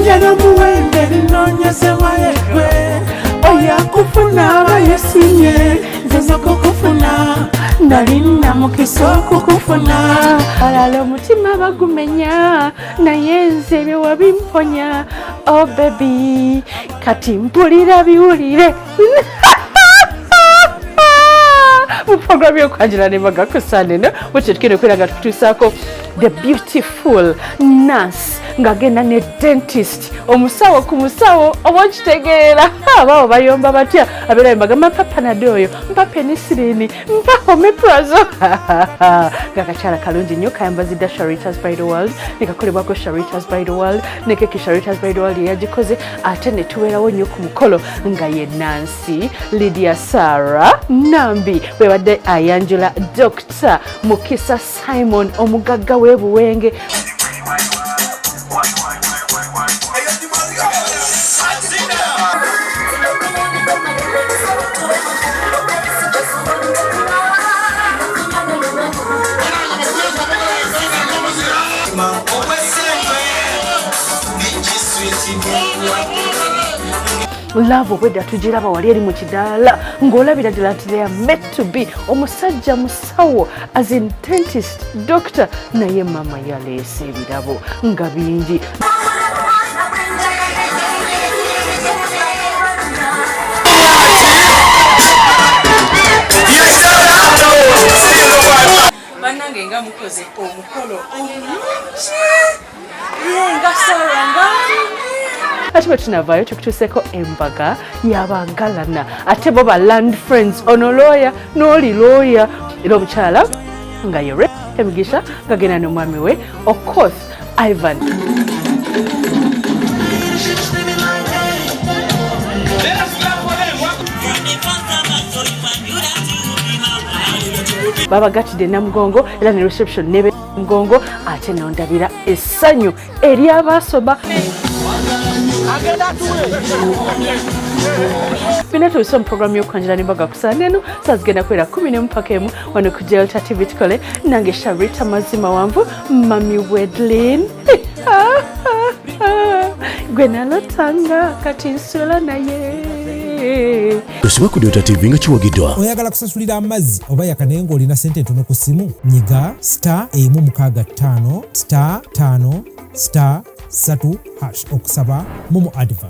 Nyana muwende linonyeze wayekwe Oya kufuna bayesinye Nzeze kukufuna Nalinda Mukisa kukufuna Alala omutima bagumenya Naye nze bye wabimponya Oh baby Kati mpulira biwulire mu program yokwanjira nembaga kusane no which tukire kwiraga tutusako the beautiful nurse ngagenda ne dentist omusawo ku musawo obokitegeera abawo bayomba batya abera embaga mapapa nadoyo mpa penicillin mpa omeprazole gakachala kalungi nnyo kayambazi da Charitas by the World nekakolebwako Charitas by the World nekeki Charitas by the World yagikoze ate ne tubeerawo nnyo ku mukolo nga ye Nancy Lydia Sarah Nambi webadde ayanjula Dr. Mukisa Simon omugagga w'ebuwenge love obwedda tugiraba wali eri mu kidaala ng'olabira ddala nti they are meant to be omusajja musawo as in dentist doctor naye mama yaleese ebirabo nga bingi bannange nga mukoze omukolo omulungi nga Sarah Nambi ate bwe tunavaayo tukutuuseko embaga y'abangalana ate bo ba land friends ono lawyer n'oli lawyer era omukyala nga ye Resty Okoth ngagenda n'omwami we Okoth Ivan baba gatide namugongo era ne reception nebe mugongo ate nondabira essanyu eri abasoba Bina tuwisa program y'okwanjira nembaga kusana eno sazigenda kwera 10 mpaka emu wano ku Delta TV tukole nange Sharita mazima wanvu mami Wedlin gwe nalotanga kati nsula naye Osiba ku Delta TV nga kiwagiddwa. Oyagala kusasulira amazzi oba yakanaye ng'olina ssente ntono ku simu nyiga *165*5*3# okusaba mumu advert.